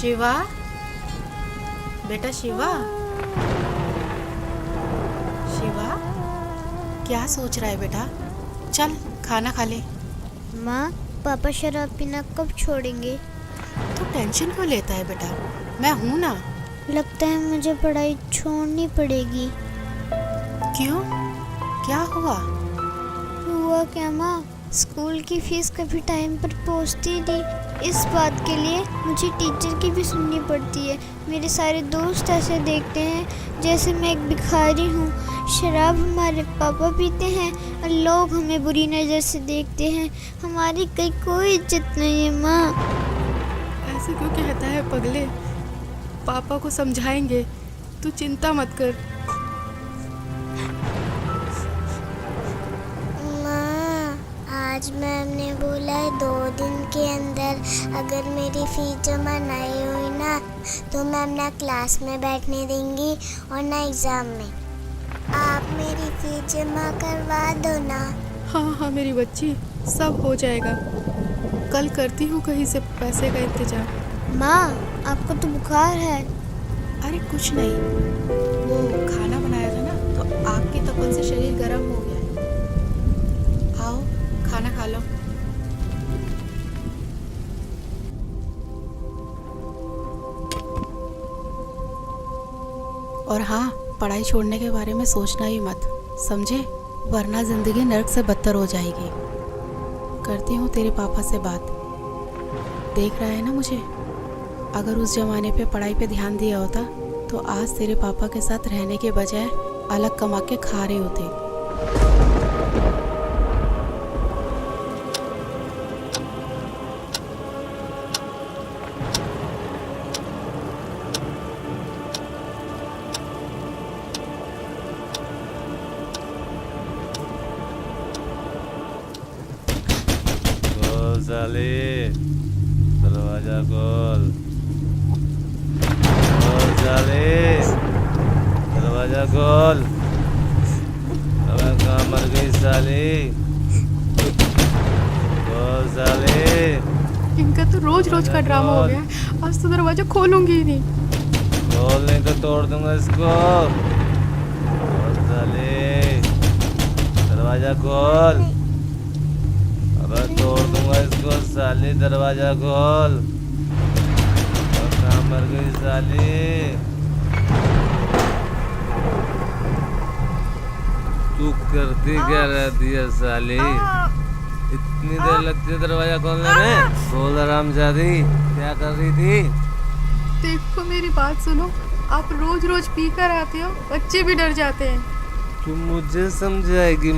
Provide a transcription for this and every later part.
शिवा, बेटा शिवा, शिवा क्या सोच रहा है बेटा? चल खाना खा ले। माँ, पापा शराब पीना कब छोड़ेंगे? तू टेंशन क्यों लेता है बेटा, मैं हूं ना। लगता है मुझे पढ़ाई छोड़नी पड़ेगी। क्यों, क्या हुआ? हुआ क्या माँ, स्कूल की फीस कभी टाइम पर पहुंचती नहीं। इस बात के लिए मुझे टीचर की भी सुननी पड़ती है। मेरे सारे दोस्त ऐसे देखते हैं जैसे मैं एक भिखारी हूँ। शराब हमारे पापा पीते हैं और लोग हमें बुरी नज़र से देखते हैं। हमारी कहीं कोई इज्जत नहीं है माँ। ऐसे क्यों कहता है पगले? पापा को समझाएंगे, तू चिंता मत कर। माँ, आज मैम ने बोला है 2 दिन के अंदर अगर मेरी फीस जमा नहीं हुई ना तो मैम ना क्लास में बैठने देंगी और ना एग्ज़ाम में। आप मेरी फीस जमा करवा दो ना। हाँ हाँ मेरी बच्ची, सब हो जाएगा। कल करती हूँ कहीं से पैसे का इंतजाम। माँ, आपको तो बुखार है। अरे कुछ नहीं, वो खाना बनाया था ना तो आग की तपन से शरीर गर्म हो गया है। आओ खाना खा लो। और हाँ, पढ़ाई छोड़ने के बारे में सोचना ही मत, समझे? वरना जिंदगी नर्क से बदतर हो जाएगी। करती हूँ तेरे पापा से बात। देख रहा है ना मुझे? अगर उस जमाने पे पढ़ाई पे ध्यान दिया होता तो आज तेरे पापा के साथ रहने के बजाय अलग कमा के खा रहे होते। खोल साले, दरवाजा खोल। खोल साले, दरवाजा खोल। अबे कहाँ मर गई साली? खोल साले। इनका तो रोज रोज का ड्रामा हो गया। आज तो दरवाजा खोलूंगी ही नहीं। खोल नहीं तो तोड़ दूंगा इसको। खोल साले, दरवाजा खोल। अबे तोड़ दूंगा इसको साली, दरवाजा खोल। और कहाँ मर गई साली? तू करती क्या रहती है साली? इतनी देर लगती है दरवाजा खोलने में? बोल हरामजादी, क्या कर रही थी? देखो मेरी बात सुनो, आप रोज रोज पी कर आते हो, बच्चे भी डर जाते हैं। तू मुझे समझाएगी?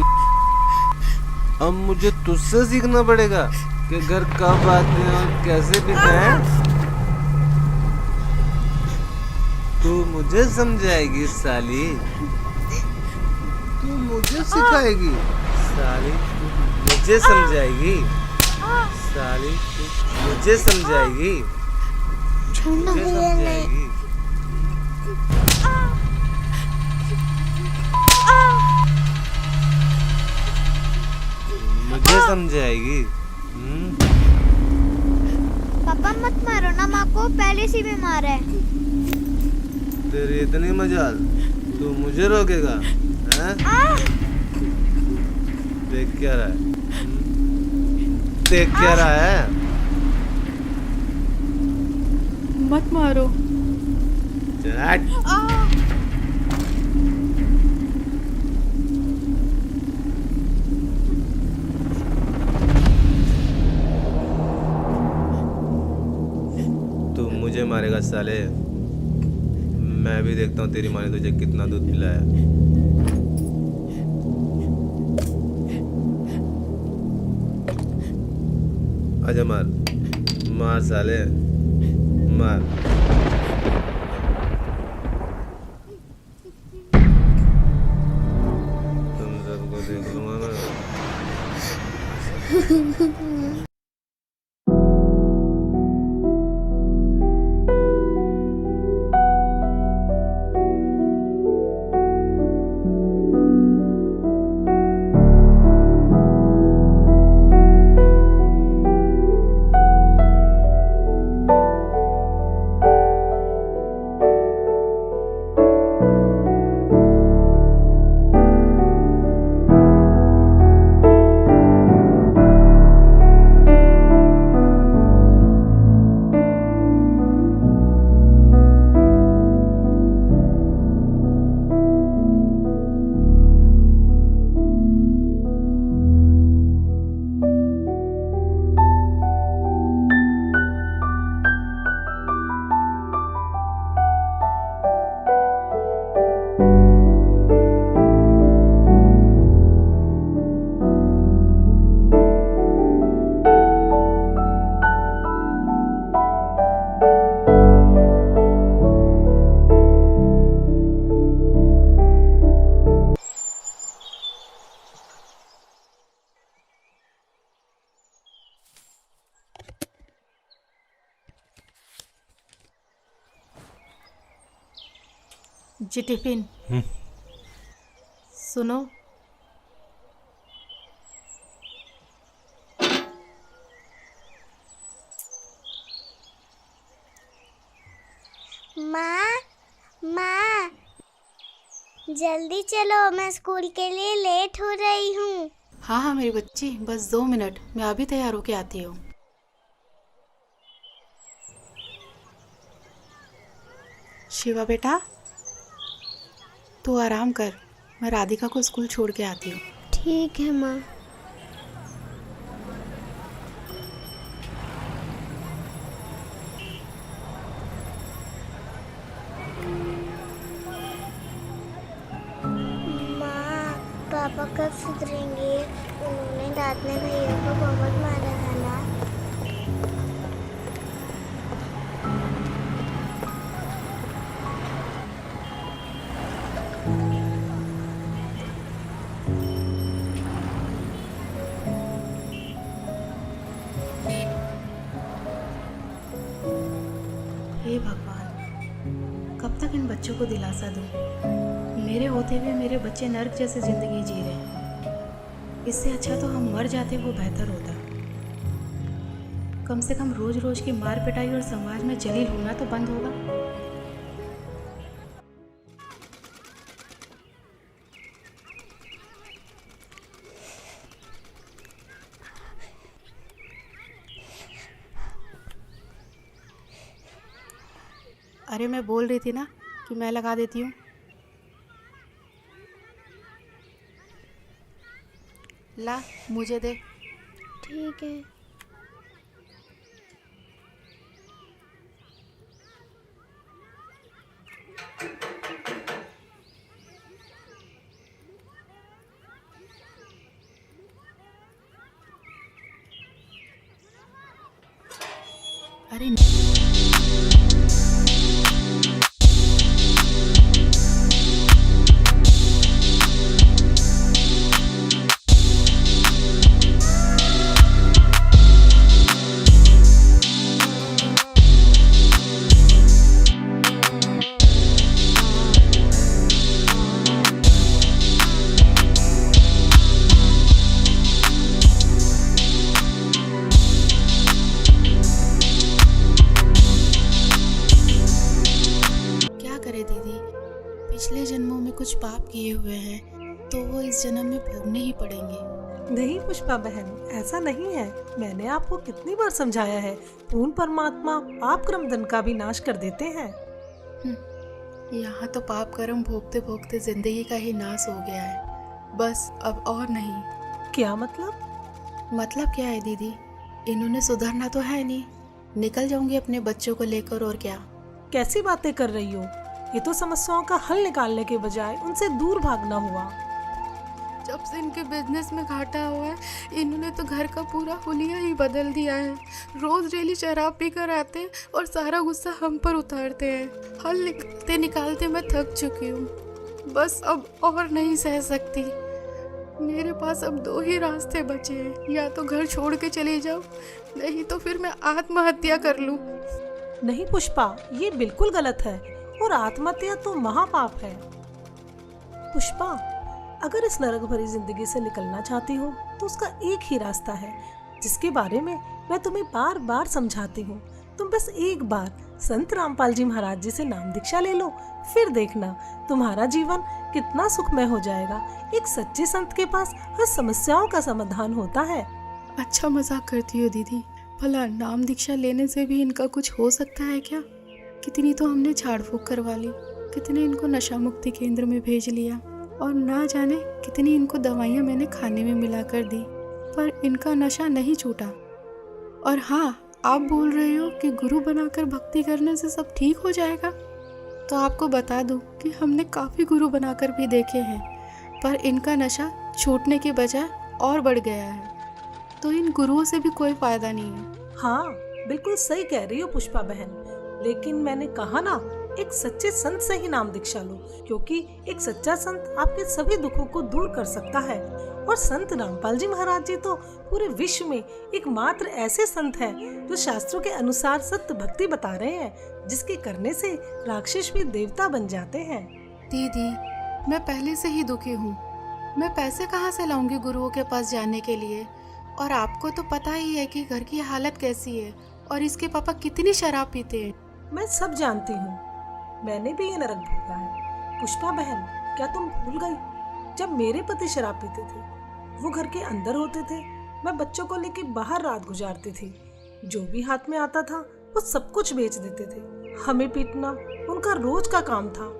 अब मुझे तुझसे सीखना पड़ेगा कि घर कब आते हैं और कैसे पीते हैं। तू मुझे समझाएगी साली? तू मुझे सिखाएगी साली? तू मुझे समझाएगी साली? तू मुझे समझाएगी? मुझे समझाएगी? मुझे समझाएगी? पापा मत मारो ना माँ को, पहले से बीमार है। तेरी इतनी मजाल, तू मुझे रोकेगा? हैं? देख क्या रहा है? देख क्या रहा है? मत मारो। चल हट। तू मुझे मारेगा साले? मैं भी देखता हूँ तेरी माँ ने तुझे कितना दूध पिलाया। आजा मार, मार साले, मार। तुम सबको देख लूंगा मैं। जी टिफिन। सुनो, माँ, माँ, जल्दी चलो, मैं स्कूल के लिए लेट हो रही हूँ। हाँ हाँ मेरी बच्ची, बस 2 मिनट, मैं अभी तैयार होके आती हूँ। शिवा बेटा, तू आराम कर, मैं राधिका को स्कूल छोड़ के आती हूँ। ठीक है माँ। माँ, पापा कब सुधरेंगे? उन्होंने रात में भैया को बहुत मारा था ना। हे भगवान, कब तक इन बच्चों को दिलासा दूँ? मेरे होते हुए मेरे बच्चे नर्क जैसे जिंदगी जी रहे हैं। इससे अच्छा तो हम मर जाते, वो बेहतर होता। कम से कम रोज रोज की मार पिटाई और समाज में जलील होना तो बंद होगा। अरे मैं बोल रही थी ना कि मैं लगा देती हूँ। ला, मुझे दे। ठीक है। अरे क्या करे दीदी, पिछले जन्मों में कुछ पाप किए हुए हैं तो वो इस जन्म में भोगने ही पड़ेंगे। नहीं पुष्पा बहन, ऐसा नहीं है। मैंने आपको कितनी बार समझाया है, पूर्ण परमात्मा पाप कर्म दंड का भी नाश कर देते हैं। यहाँ तो पाप कर्म भोगते भोगते जिंदगी का ही नाश हो गया है, बस अब और नहीं। क्या मतलब? मतलब क्या है दीदी, इन्होंने सुधरना तो है नहीं, निकल जाऊंगी अपने बच्चों को लेकर, और क्या। कैसी बातें कर रही हो? ये तो समस्याओं का हल निकालने के बजाय उनसे दूर भागना हुआ। जब से इनके बिजनेस में घाटा हुआ है, इन्होंने तो घर का पूरा हुलिया ही बदल दिया है। रोज डेली शराब पी कर आते हैं और सारा गुस्सा हम पर उतारते हैं। हल निकालते निकालते मैं थक चुकी हूँ, बस अब और नहीं सह सकती। मेरे पास अब 2 ही रास्ते बचे हैं, या तो घर छोड़ के चली जाऊँ, नहीं तो फिर मैं आत्महत्या कर लूँ। नहीं पुष्पा, ये बिल्कुल गलत है और आत्महत्या तो महापाप है। पुष्पा, अगर इस नरक भरी जिंदगी से निकलना चाहती हो तो उसका एक ही रास्ता है, जिसके बारे में मैं तुम्हें बार बार समझाती हूँ। तुम बस एक बार संत रामपाल जी महाराज जी से नाम दीक्षा ले लो, फिर देखना तुम्हारा जीवन कितना सुखमय हो जाएगा। एक सच्चे संत के पास हर समस्याओं का समाधान होता है। अच्छा मजाक करती हो दीदी, भला नाम दीक्षा लेने से भी इनका कुछ हो सकता है क्या? कितनी तो हमने झाड़ फूक करवा ली, कितने इनको नशा मुक्ति केंद्र में भेज लिया, और ना जाने कितनी इनको दवाइयाँ मैंने खाने में मिला कर दी, पर इनका नशा नहीं छूटा। और हाँ, आप बोल रहे हो कि गुरु बनाकर भक्ति करने से सब ठीक हो जाएगा, तो आपको बता दूं कि हमने काफ़ी गुरु बनाकर भी देखे हैं, पर इनका नशा छूटने के बजाय और बढ़ गया है। तो इन गुरुओं से भी कोई फायदा नहीं है। हाँ, बिल्कुल सही कह रही हो पुष्पा बहन, लेकिन मैंने कहा ना, एक सच्चे संत से ही नाम दीक्षा लो, क्योंकि एक सच्चा संत आपके सभी दुखों को दूर कर सकता है। और संत रामपाल जी महाराज जी तो पूरे विश्व में एकमात्र ऐसे संत हैं जो शास्त्रों के अनुसार सत्य भक्ति बता रहे हैं, जिसके करने से राक्षस भी देवता बन जाते हैं। दीदी, मैं पहले से ही दुखी हूँ। मैं पैसे कहाँ से लाऊंगी गुरुओं के पास जाने के लिए? और आपको तो पता ही है कि घर की हालत कैसी है और इसके पापा कितनी शराब पीते हैं। मैं सब जानती हूँ, मैंने भी ये नरक भोगा है। पुष्पा बहन, क्या तुम भूल गई? जब मेरे पति शराब पीते थे, वो घर के अंदर होते थे, मैं बच्चों को लेके बाहर रात गुजारती थी। जो भी हाथ में आता था वो सब कुछ बेच देते थे। हमें पीटना उनका रोज का काम था।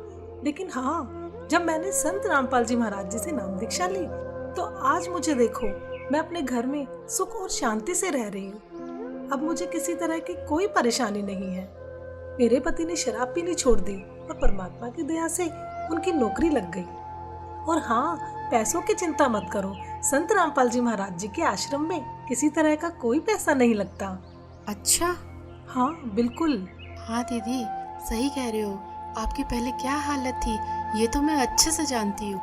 लेकिन हाँ, जब मैंने संत रामपाल जी महाराज जी से नाम दीक्षा ली, तो आज मुझे देखो, मैं अपने घर में सुख और शांति से रह रही हूँ। अब मुझे किसी तरह की कोई परेशानी नहीं है। मेरे पति ने शराब पीनी छोड़ दी और परमात्मा की दया से उनकी नौकरी लग गई। और हाँ, पैसों की चिंता मत करो, संत रामपाल जी महाराज जी के आश्रम में किसी तरह का कोई पैसा नहीं लगता। अच्छा। हाँ बिल्कुल। हाँ दीदी, सही कह रहे हो। आपकी पहले क्या हालत थी ये तो मैं अच्छे से जानती हूँ।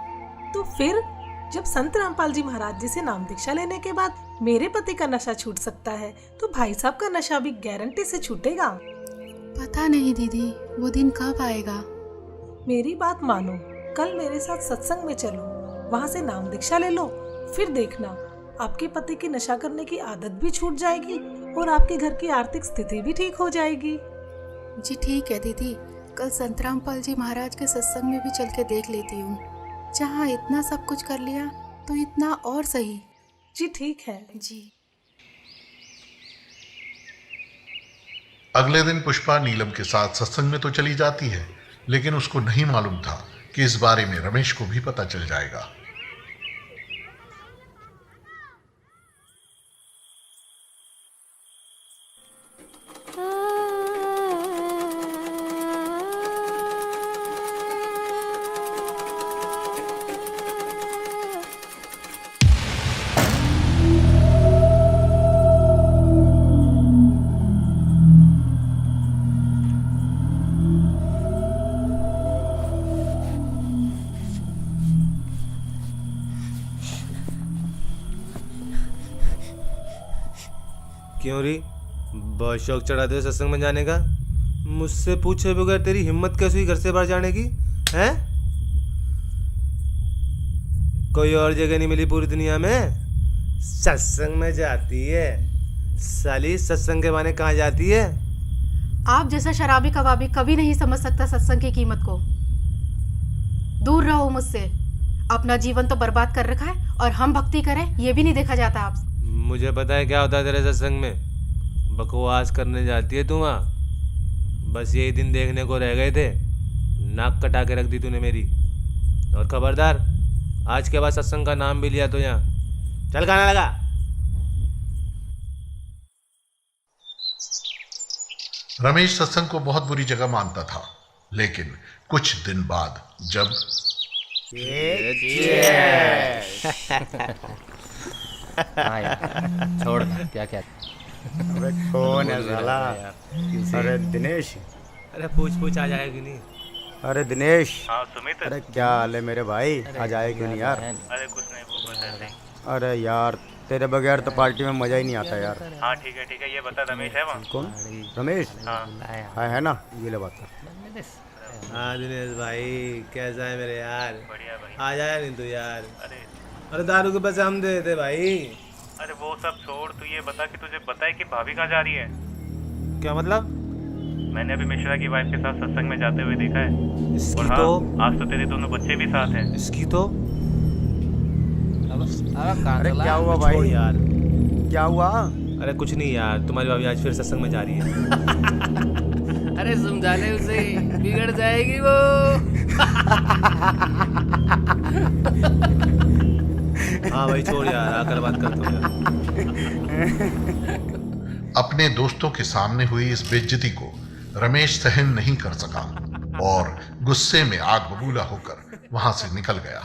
तो फिर जब संत रामपाल जी महाराज जी से नाम दीक्षा लेने के बाद मेरे पति का नशा छूट सकता है, तो भाई साहब का नशा भी गारंटी से छूटेगा। पता नहीं दीदी, वो दिन कब आएगा। मेरी बात मानो, कल मेरे साथ सत्संग में चलो, वहाँ से नाम दीक्षा ले लो। फिर देखना, आपके पति की नशा करने की आदत भी छूट जाएगी और आपके घर की आर्थिक स्थिति भी ठीक हो जाएगी। जी ठीक है दीदी, कल संत रामपाल जी महाराज के सत्संग में भी चल के देख लेती हूँ। जहाँ इतना सब कुछ कर लिया तो इतना और सही। जी ठीक है जी। अगले दिन पुष्पा नीलम के साथ सत्संग में तो चली जाती है, लेकिन उसको नहीं मालूम था कि इस बारे में रमेश को भी पता चल जाएगा। क्यों री, बहुत शौक चढ़ाते हो सत्संग में जाने का? मुझसे पूछे बगैर तेरी हिम्मत कैसे हुई घर से बाहर जाने की? हैं? कोई और जगह नहीं मिली पूरी दुनिया में? सत्संग में जाती है साली, सत्संग के बहाने कहाँ जाती है? आप जैसा शराबी कबाबी कभी नहीं समझ सकता सत्संग की कीमत को। दूर रहो मुझसे। अपना जीवन तो बर्बाद कर रखा है और हम भक्ति करें ये भी नहीं देखा जाता आपसे। मुझे पता है क्या होता है तेरे सत्संग में। बकवास करने जाती है तू वहाँ। बस यही दिन देखने को रह गए थे, नाक कटा के रख दी तूने मेरी। और खबरदार, आज के बाद सत्संग का नाम भी लिया तो यहाँ चल गाना लगा। रमेश सत्संग को बहुत बुरी जगह मानता था, लेकिन कुछ दिन बाद जब हाँ यार, छोड़ क्या क्या। अबे कौन है साला? अरे दिनेश। अरे पूछ आ जाएगा कि नहीं? अरे दिनेश। हाँ सुमित। अरे क्या हाल है मेरे भाई? आज आए क्यों नहीं यार? अरे कुछ नहीं, वो बस ऐसे ही। अरे यार तेरे बगैर तो पार्टी में मजा ही नहीं आता यार। हाँ ठीक है, ये बता रमेश है वहाँ? कौन? रमेश? हाँ है ना, ये ले बात। हाँ दिनेश भाई, कैसा है मेरे यार? बढ़िया भाई। आ जाया नहीं तू यार? अरे दारू के पैसे हम दे देते भाई। अरे वो सब छोड़, तू ये बता कि तुझे पता है कि भाभी कहाँ जा रही है? क्या मतलब? मैंने अभी मिश्रा की वाइफ के साथ सत्संग में जाते हुए देखा है। इसकी और हाँ, तो आज तो तेरे दोनों बच्चे भी साथ हैं। इसकी तो अरे क्या हुआ छोड़ भाई? यार। क्या हुआ? अरे कुछ नहीं यार, तुम्हारी भाभी आज फिर सत्संग में जा रही है। अरे समझा ले उसे, बिगड़ जाएगी वो। हाँ भाई छोड़ यार, आकर बात करता हूँ यार। अपने दोस्तों के सामने हुई इस बेइज्जती को रमेश सहन नहीं कर सका और गुस्से में आग बबूला होकर वहां से निकल गया।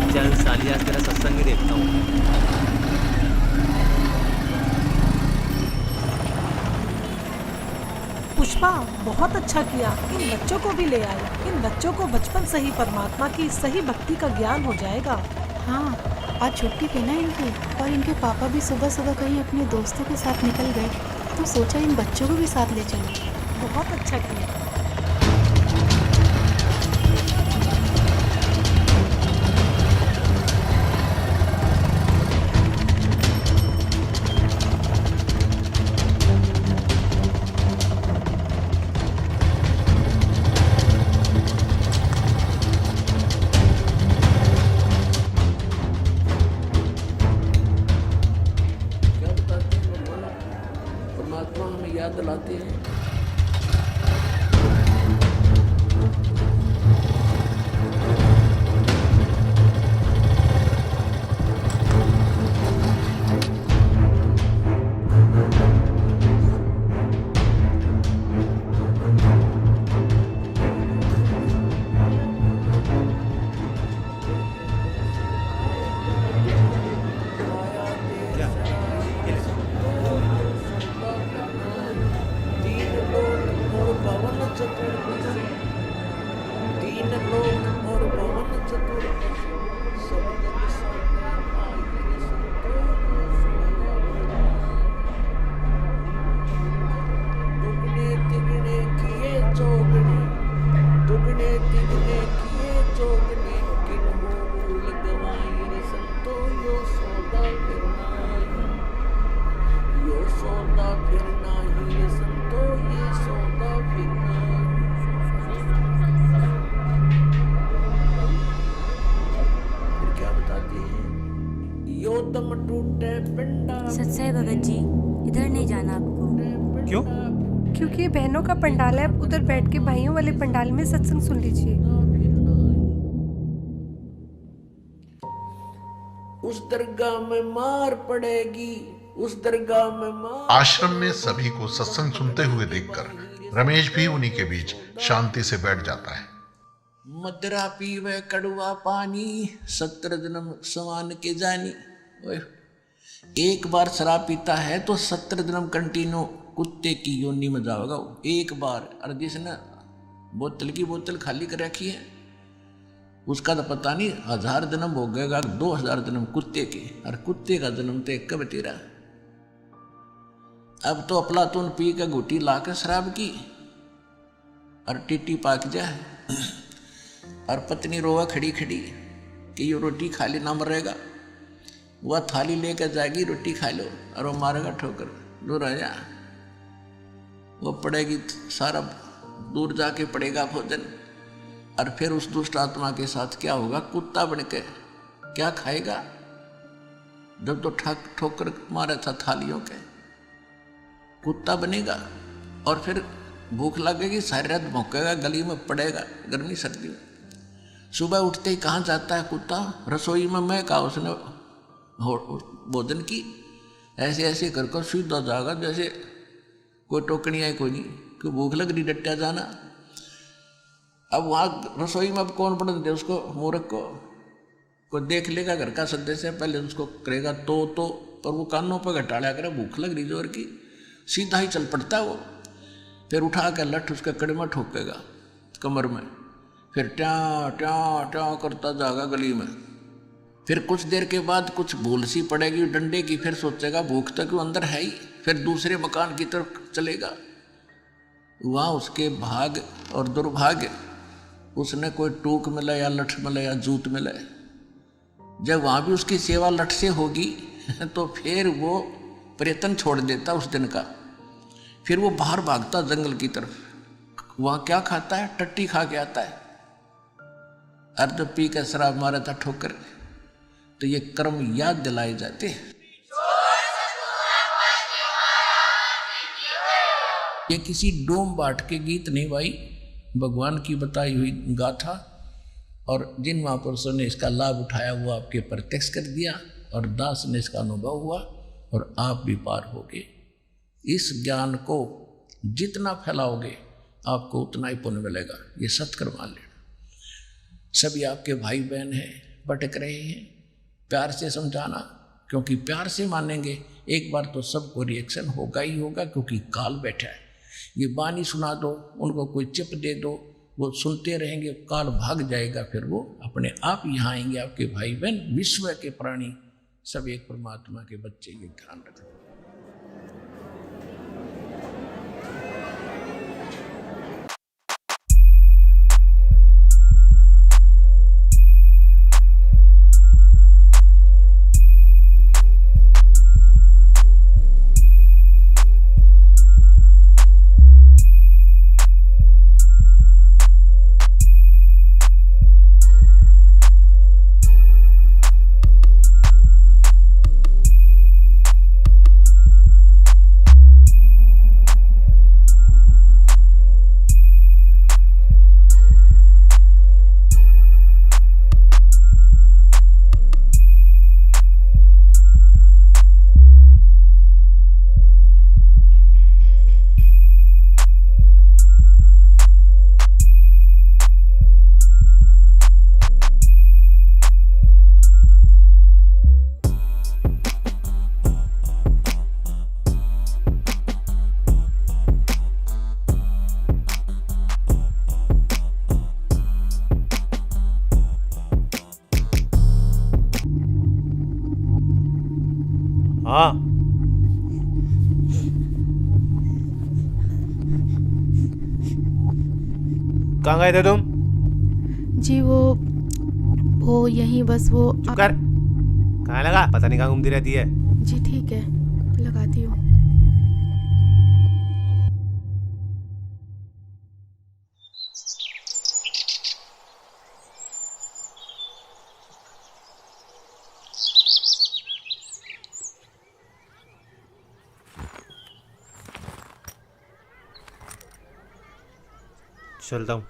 चल साली, आज तेरा सत्संग भी पुष्पा, बहुत अच्छा किया, इन बच्चों को भी ले आए। इन बच्चों को बचपन से ही परमात्मा की सही भक्ति का ज्ञान हो जाएगा। हाँ, आज छुट्टी थी ना इनकी, और इनके पापा भी सुबह सुबह कहीं अपने दोस्तों के साथ निकल गए, तो सोचा इन बच्चों को भी साथ ले चलें। बहुत अच्छा किया। क्या बताते हैं भगवान, परमात्मा हमें याद दिलाते हैं। तीन लोक और पवन चतुर्दशी, तीन लोक और पवन चतुर्दशी, सब जग संतान दुगने तिगने किए चौगने, दुगने तिगने किए चौगने, किन मूल गवाई रे संतो यो सौदा फिरना, यो सौदा फिरना ही रे संतो, ये सौदा फिरना। फिर क्या बताते हैं, यो दम टूटे पिंडा, सच है भगत जी, इधर नहीं जाना आपको। क्यों? क्योंकि ये बहनों का पंडाल है, आप उधर बैठ के भाइयों वाले पंडाल में सत्संग सुन लीजिए। उस दरगाह में मार पड़ेगी, उस दरगाह में मार। आश्रम में सभी को सत्संग सुनते हुए देखकर रमेश भी उन्हीं के बीच शांति से बैठ जाता है। मदरा पीवे कड़वा पानी, 17 जन्म समान के जानी। ओए, एक बार शराब पीता है तो 17 जन्म कंटिन्यू कुत्ते की योनि में जाओगा वो, एक बार। और जिसने बोतल की बोतल खाली कर रखी है उसका तो पता नहीं 1000 जन्म हो गएगा, 2000 जन्म कुत्ते के, और कुत्ते का जन्म तो कब तेरा। अब तो अफलातून पी के घुटी ला के शराब की और टिट्टी पाक जाए, और पत्नी रोवा खड़ी खड़ी कि ये रोटी खा ले ना मरेगा। वह थाली लेकर जाएगी, रोटी खा लो, और वो मारेगा ठोकर, दूर आ जा। वो पड़ेगी सारा दूर जाके पड़ेगा भोजन, और फिर उस दुष्ट आत्मा के साथ क्या होगा, कुत्ता बन के क्या खाएगा। जब तो ठोकर मारा था थालियों के, कुत्ता बनेगा, और फिर भूख लगेगी, सारी रात भौंकेगा, गली में पड़ेगा गर्मी सर्दी में। सुबह उठते ही कहाँ जाता है कुत्ता, रसोई में। मैं कहा उसने भोजन की, ऐसे ऐसे कर कर सीधा जाएगा जैसे कोई टोकनी है कोई नहीं, कि भूख लग रही, डट्टा जाना। अब वहाँ रसोई में अब कौन पढ़ दे उसको, मूर्ख को। कोई देख लेगा घर का सदस्य, पहले उसको करेगा तो, पर वो कानों पर घटाड़ा करे, भूख लग रही जोर की, सीधा ही चल पड़ता है वो। फिर उठा कर लठ उसके कड़े में ठोकेगा कमर में, फिर ट्या ट्या ट्या करता जाएगा गली में। फिर कुछ देर के बाद कुछ भूल सी पड़ेगी डंडे की, फिर सोचेगा भूख तो क्यों अंदर है ही, फिर दूसरे मकान की तरफ चलेगा। वहाँ उसके भाग और दुर्भाग्य, उसने कोई टूक मिला या लठ मिला या जूत मिला। जब वहाँ भी उसकी सेवा लठ से होगी तो फिर वो प्रयत्न छोड़ देता उस दिन का, फिर वो बाहर भागता जंगल की तरफ। वहाँ क्या खाता है, टट्टी खा के आता है। अर्ध पी के शराब मारा था ठोकर। तो ये कर्म याद दिलाए जाते हैं। ये किसी डोम बाट के गीत नहीं भाई, भगवान की बताई हुई गाथा, और जिन महापुरुषों ने इसका लाभ उठाया वो आपके प्रत्यक्ष कर दिया, और दास ने इसका अनुभव हुआ, और आप भी पार हो गए। इस ज्ञान को जितना फैलाओगे आपको उतना ही पुण्य मिलेगा, ये सत्कर्म मान लेना। सभी आपके भाई बहन हैं, भटक रहे हैं, प्यार से समझाना, क्योंकि प्यार से मानेंगे एक बार तो सबको रिएक्शन होगा ही होगा, क्योंकि काल बैठा है। ये बानी सुना दो, उनको कोई चिप दे दो, वो सुनते रहेंगे, काल भाग जाएगा, फिर वो अपने आप यहाँ आएंगे। आपके भाई बहन विश्व के प्राणी सब एक परमात्मा के बच्चे, ये ध्यान रखना। हाँ, कहाँ गए थे तुम? जी वो यहीं बस वो चुप कर, कहाँ लगा? पता नहीं कहाँ घूमती रहती है। जी ठीक है, लगाती हूँ। चलता हूँ।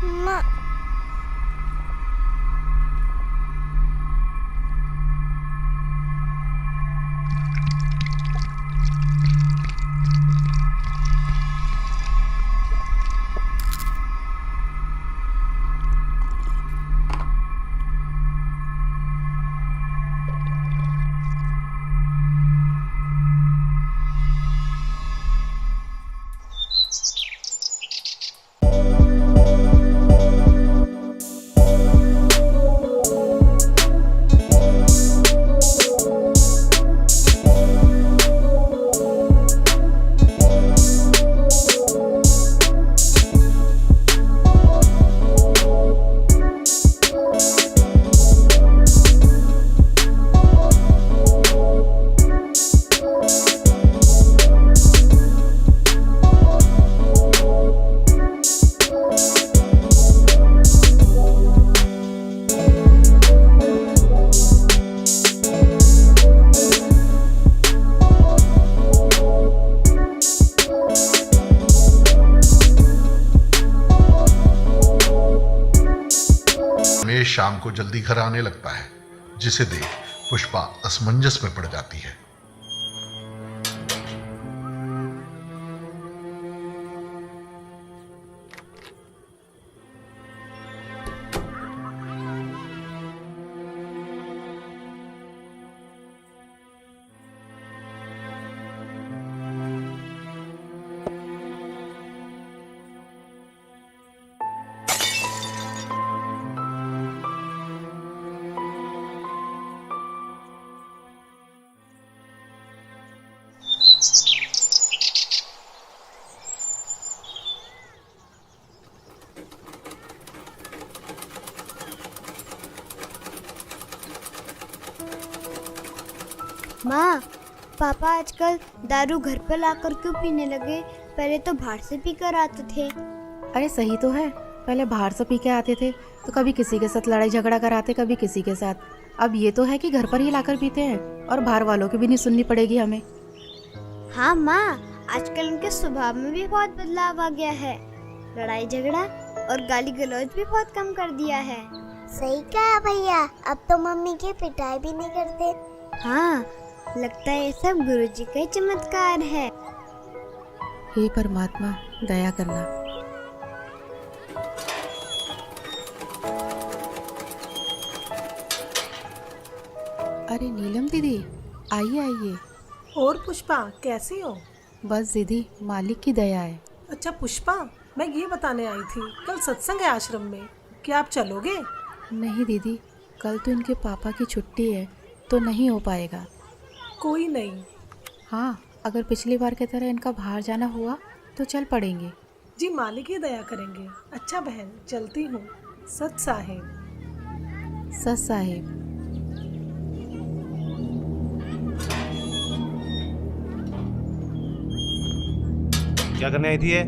माँ, रमेश शाम को जल्दी घर आने लगता है, जिसे देख पुष्पा असमंजस में पड़ जाती है। माँ, पापा आजकल दारू घर पर लाकर क्यों पीने लगे? पहले तो बाहर से पीकर आते थे। अरे सही तो है, पहले बाहर से पी के आते थे तो कभी किसी के साथ लड़ाई झगड़ा कराते, कभी किसी के साथ। अब ये तो है कि घर पर ही लाकर पीते हैं और बाहर वालों की भी नहीं सुननी पड़ेगी हमें। हाँ माँ, आजकल उनके स्वभाव में भी बहुत बदलाव आ गया है। लड़ाई झगड़ा और गाली गलौज भी बहुत कम कर दिया है। सही कहा भैया, अब तो मम्मी की पिटाई भी नहीं करते। हाँ, लगता है ये सब गुरुजी का ही चमत्कार है। हे परमात्मा, दया करना। अरे नीलम दीदी, आइए आइए। और पुष्पा कैसी हो? बस दीदी, मालिक की दया है। अच्छा पुष्पा, मैं ये बताने आई थी, कल सत्संग है आश्रम में, क्या आप चलोगे? नहीं दीदी, कल तो इनके पापा की छुट्टी है, तो नहीं हो पाएगा। कोई नहीं। हाँ, अगर पिछली बार की तरह इनका बाहर जाना हुआ तो चल पड़ेंगे। जी मालिक ही दया करेंगे। अच्छा बहन, चलती हूँ। सत साहेब। सत साहेब। क्या करने आई थी ये?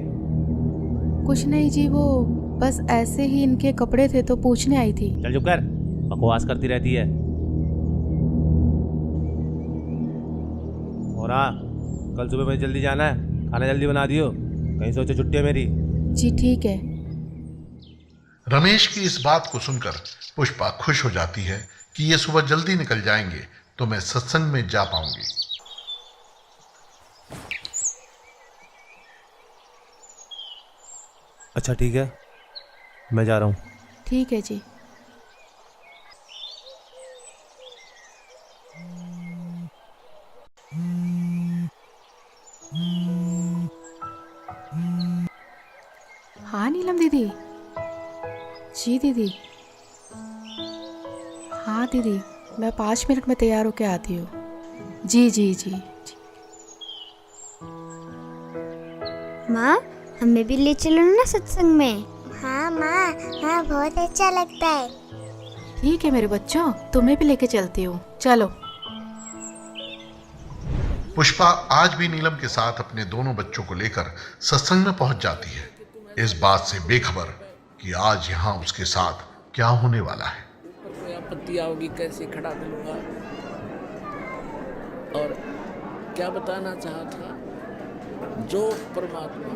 कुछ नहीं जी, वो बस ऐसे ही इनके कपड़े थे तो पूछने आई थी। चल चुप कर, बकवास करती रहती है। और हाँ, कल सुबह मुझे जल्दी जाना है, खाना जल्दी बना दियो, कहीं सोचो छुट्टी है मेरी। जी ठीक है। रमेश की इस बात को सुनकर पुष्पा खुश हो जाती है कि ये सुबह जल्दी निकल जाएंगे तो मैं सत्संग में जा पाऊंगी। अच्छा ठीक है, मैं जा रहा हूँ। ठीक है जी। हाँ नीलम दीदी। जी दीदी। हाँ दीदी, मैं 5 मिनट में तैयार होके आती हूँ। जी जी जी जी। माँ, हमें भी ले चलो ना सत्संग में। हाँ माँ, हाँ बहुत अच्छा लगता है। ठीक है मेरे बच्चों, तुम्हें भी लेके चलती हूँ, चलो। पुष्पा आज भी नीलम के साथ अपने दोनों बच्चों को लेकर सत्संग में पहुंच जाती है, इस बात से बेखबर कि आज यहाँ उसके साथ क्या होने वाला है। कोई आपत्ति आओगी कैसे खड़ा करूंगा। और क्या बताना चाहा था, जो परमात्मा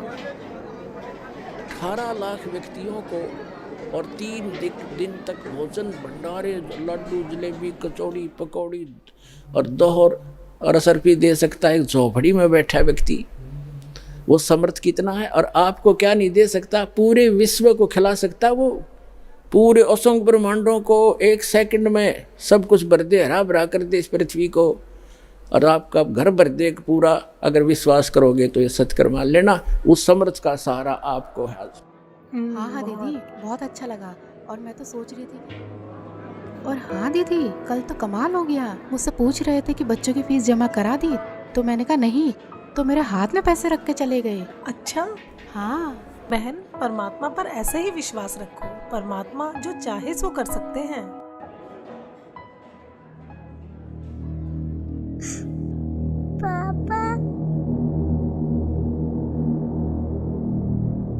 18 लाख व्यक्तियों को और 3 दिन तक भोजन भंडारे, लड्डू, जलेबी, कचौड़ी, पकौड़ी और दोहर और असरफी दे सकता है एक झोपड़ी में बैठा व्यक्ति, वो समर्थ कितना है। और आपको क्या नहीं दे सकता, पूरे विश्व को खिला सकता, वो पूरे असंख्य ब्रह्मांडों को 1 सेकंड में सब कुछ भर दे, हरा भरा कर दे इस पृथ्वी को, और आपका घर भर दे पूरा। अगर विश्वास करोगे तो ये सत्कर मान लेना, उस समर्थ का सहारा आपको है। हाँ हाँ दीदी, बहुत अच्छा लगा। और मैं तो सोच रही थी, और हाँ दीदी, कल तो कमाल हो गया। मुझसे पूछ रहे थे कि बच्चों की फीस जमा करा दी, तो मैंने कहा नहीं, तो मेरे हाथ में पैसे रख के चले गए। अच्छा हाँ बहन, परमात्मा पर ऐसे ही विश्वास रखो, परमात्मा जो चाहे सो कर सकते हैं। पापा,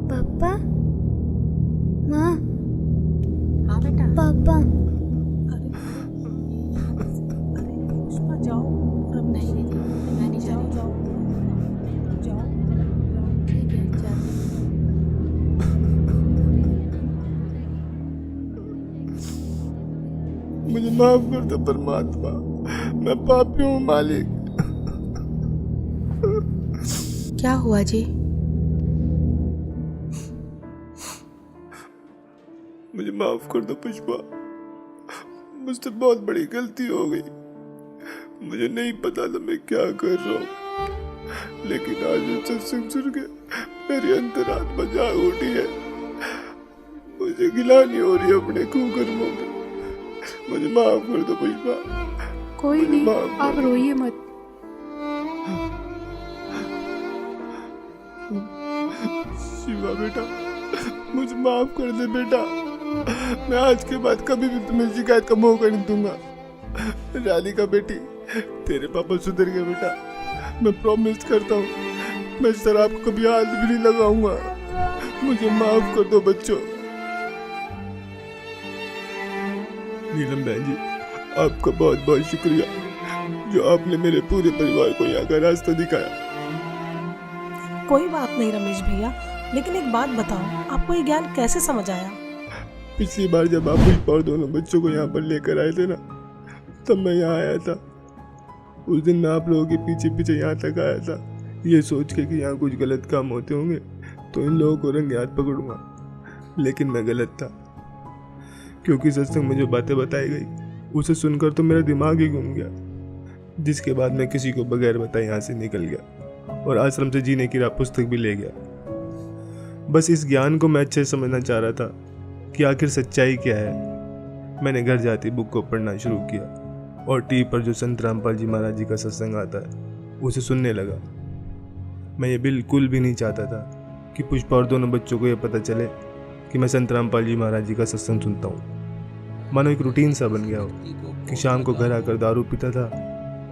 पापा, माँ, हाँ बेटा। पापा। अरे पुष्पा जाओ। नहीं दीदी, मैं नहीं जा रही। जाओ जाओ। ठीक है, जाती हूँ। मुझे माफ कर दो परमात्मा, मैं पापी हूँ मालिक। क्या हुआ जी? मुझे माफ कर दो पुष्पा, मुझसे बहुत बड़ी गलती हो गई। मुझे नहीं पता था मैं क्या कर रहा हूँ, लेकिन आज ये सत्संग सुन के मेरी अंतरात्मा जाग उठी है। मुझे गिलानी हो रही है अपने कुकर्मों में। मुझे माफ कर दो पुष्पा। कोई मुझे नहीं, माफ कर आप दो। रोइए मत। शिवा बेटा, मुझे माफ कर दे बेटा। मैं आज के बाद कभी भी तुम्हें शिकायत का मौका नहीं दूंगा। राधिका बेटी, तेरे पापा सुधर गए बेटा, मैं प्रॉमिस करता हूँ मैं शराब को कभी हाथ भी नहीं लगाऊंगा। मुझे माफ कर दो बच्चों। नीलम बहन जी, आपका बहुत बहुत शुक्रिया जो आपने मेरे पूरे परिवार को यहाँ का रास्ता दिखाया। कोई बात नहीं रमेश भैया, लेकिन एक बात बताओ, आपको ये ज्ञान कैसे समझ आया? पिछली बार जब आप पुष्पा और दोनों बच्चों को यहाँ पर लेकर आए थे ना, तब मैं यहाँ आया था। उस दिन मैं आप लोगों के पीछे पीछे यहाँ तक आया था, ये सोच के कि यहाँ कुछ गलत काम होते होंगे तो इन लोगों को रंगे हाथ पकड़ूंगा। लेकिन मैं गलत था, क्योंकि सत्संग में जो बातें बताई गई उसे सुनकर तो मेरा दिमाग ही घूम गया, जिसके बाद मैं किसी को बगैर बताए यहाँ से निकल गया और आश्रम से जीने की राह पुस्तक भी ले गया। बस इस ज्ञान को मैं अच्छे से समझना चाह रहा था कि आखिर सच्चाई क्या है। मैंने घर जाते बुक को पढ़ना शुरू किया और टीवी पर जो संत रामपाल जी महाराज जी का सत्संग आता है उसे सुनने लगा। मैं ये बिल्कुल भी नहीं चाहता था कि पुष्पा और दोनों बच्चों को ये पता चले कि मैं संत रामपाल जी महाराज जी का सत्संग सुनता हूँ। मानो एक रूटीन सा बन गया हो कि शाम को घर आकर दारू पीता था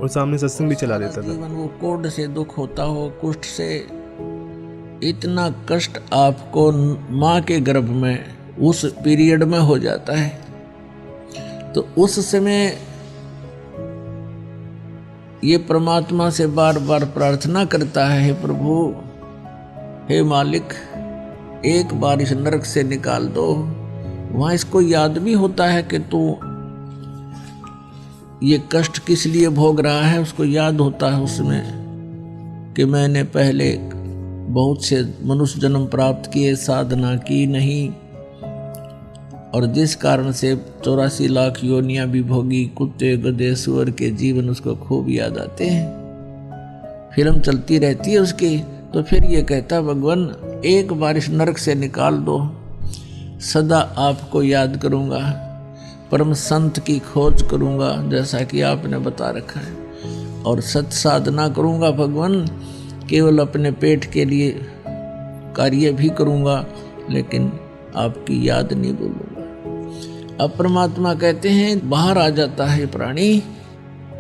और सामने सत्संग भी चला लेता था। जीवन वो कोढ़ से दुख होता हो, कुष्ठ से, इतना कष्ट आपको माँ के गर्भ में उस पीरियड में हो जाता है। तो उस समय ये परमात्मा से बार बार प्रार्थना करता है, हे प्रभु, हे मालिक, एक बार इस नरक से निकाल दो। वहाँ इसको याद भी होता है कि तू ये कष्ट किस लिए भोग रहा है। उसको याद होता है उसमें कि मैंने पहले बहुत से मनुष्य जन्म प्राप्त किए, साधना की नहीं, और जिस कारण से 84 लाख योनियां भी भोगी, कुत्ते गधे सुअर के जीवन उसको खूब याद आते हैं। फिल्म चलती रहती है उसकी। तो फिर ये कहता, भगवान एक बार इस नरक से निकाल दो, सदा आपको याद करूँगा, परम संत की खोज करूँगा जैसा कि आपने बता रखा है, और सत साधना करूँगा भगवान, केवल अपने पेट के लिए कार्य भी करूँगा लेकिन आपकी याद नहीं भूलूंगा। अब परमात्मा कहते हैं बाहर आ जाता है प्राणी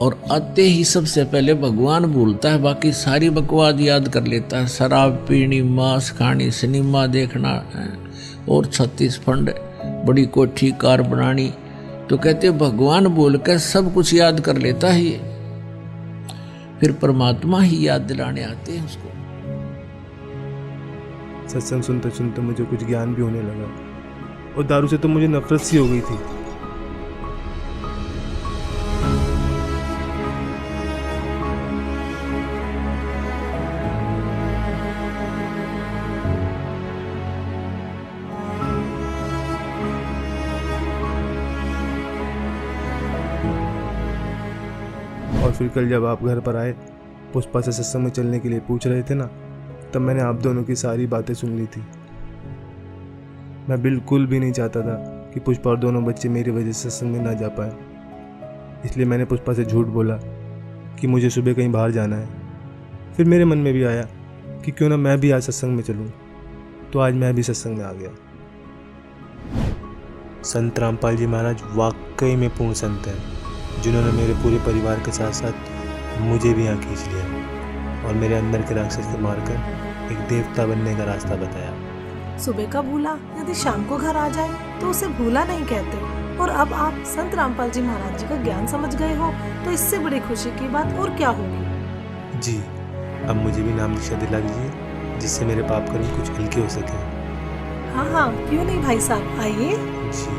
और आते ही सबसे पहले भगवान भूलता है, बाकी सारी बकवाद याद कर लेता है। शराब पीनी, मांस खानी, सिनेमा देखना और 36 फंड, बड़ी कोठी कार बनानी। तो कहते भगवान बोल कर सब कुछ याद कर लेता है ये। फिर परमात्मा ही याद दिलाने आते हैं उसको। सत्संग सुनते सुनते मुझे कुछ ज्ञान भी होने लगा और दारू से तो मुझे नफरत सी हो गई थी। और फिर कल जब आप घर पर आए, पुष्पा से सत्संग में चलने के लिए पूछ रहे थे ना, तब मैंने आप दोनों की सारी बातें सुन ली थी। मैं बिल्कुल भी नहीं चाहता था कि पुष्पा और दोनों बच्चे मेरी वजह से सत्संग में ना जा पाए, इसलिए मैंने पुष्पा से झूठ बोला कि मुझे सुबह कहीं बाहर जाना है। फिर मेरे मन में भी आया कि क्यों ना मैं भी आज सत्संग में चलूं, तो आज मैं भी सत्संग में आ गया। संत रामपाल जी महाराज वाकई में पूर्ण संत हैं, जिन्होंने मेरे पूरे परिवार के साथ साथ मुझे भी यहाँ खींच लिया और मेरे अंदर के राक्षस को मारकर एक देवता बनने का रास्ता बताया। सुबह का भूला यदि शाम को घर आ जाए तो उसे भूला नहीं कहते। और अब आप संत रामपाल जी महाराज जी का ज्ञान समझ गए हो तो इससे बड़ी खुशी की बात और क्या होगी। जी, अब मुझे भी नाम दीक्षा दिला दीजिए, जिससे मेरे पाप कर्म कुछ हल्के हो सके। हाँ हाँ, क्यों नहीं भाई साहब, आइए। जी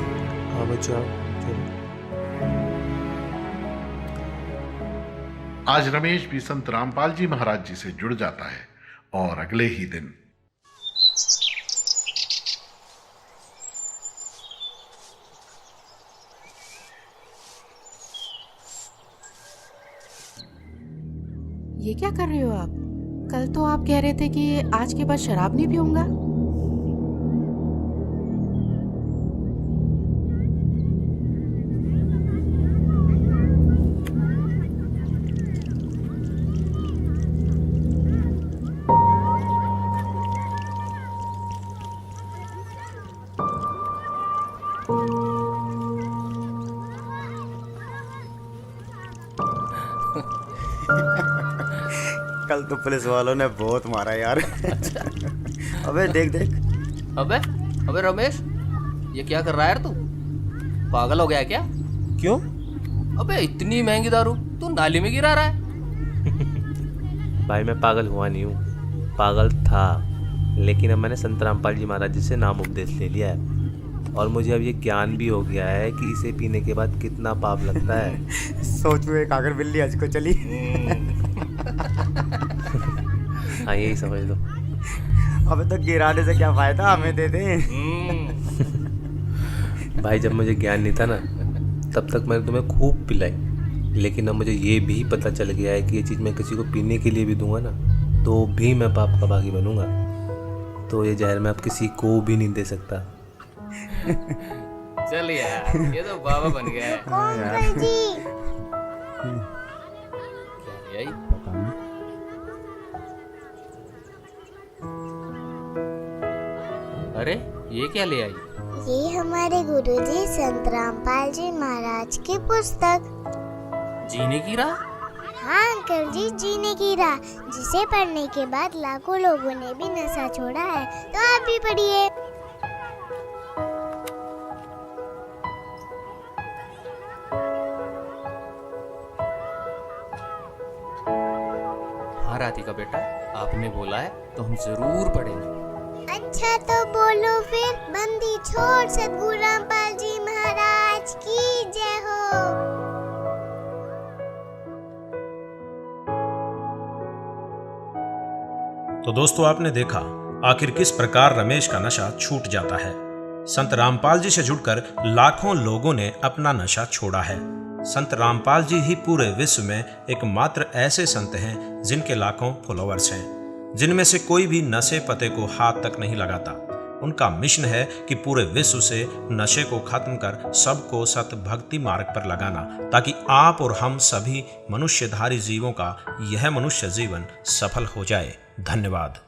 हाँ बच्चों, चलो। आज रमेश भी संत रामपाल जी महाराज जी से जुड़ जाता है और अगले ही दिन ये क्या कर रहे हो आप? कल तो आप कह रहे थे कि आज के बाद शराब नहीं पीऊंगा। कल तो पुलिस वालों ने बहुत मारा यार। अबे देख देख। अबे रमेश, ये क्या कर रहा है यार तू? पागल हो गया क्या? क्यों? अबे इतनी महंगी दारू तू नाली में गिरा रहा है। भाई मैं पागल हुआ नहीं हूँ, पागल था, लेकिन अब मैंने संत रामपाल जी महाराज जी से नाम उपदेश ले लिया है और मुझे अब ये ज्ञान भी हो गया है कि इसे पीने के बाद कितना पाप लगता है। सोचो एक आकर बिल्ली आज को चली। हाँ यही समझ लो। अबे तो गिराने से क्या फायदा, हमें दे दे। भाई जब मुझे ज्ञान नहीं था ना तब तक मैंने तुम्हें खूब पिलाई, लेकिन अब मुझे ये भी पता चल गया है कि ये चीज़ मैं किसी को पीने के लिए भी दूंगा ना तो भी मैं पाप का भागी बनूंगा। तो ये जहर मैं अब किसी को भी नहीं दे सकता। चल यार, ये तो बाबा बन गया है। अंकल जी यही अरे ये क्या ले आई? ये हमारे गुरुजी संत रामपाल जी महाराज की पुस्तक। जीने की राह? हाँ अंकल जी, जीने की राह, जिसे पढ़ने के बाद लाखों लोगों ने भी नशा छोड़ा है। तो आप भी पढ़िए। हाँ राधिका बेटा, आपने बोला है तो हम जरूर पढ़ेंगे। अच्छा तो बोलो फिर। बंदी छोड़ सतगुरु रामपाल जी महाराज की जय हो। तो दोस्तों आपने देखा आखिर किस प्रकार रमेश का नशा छूट जाता है। संत रामपाल जी से जुड़कर लाखों लोगों ने अपना नशा छोड़ा है। संत रामपाल जी ही पूरे विश्व में एकमात्र ऐसे संत हैं जिनके लाखों फॉलोअर्स हैं, जिनमें से कोई भी नशे पते को हाथ तक नहीं लगाता। उनका मिशन है कि पूरे विश्व से नशे को खत्म कर सबको सत भक्ति मार्ग पर लगाना, ताकि आप और हम सभी मनुष्यधारी जीवों का यह मनुष्य जीवन सफल हो जाए। धन्यवाद।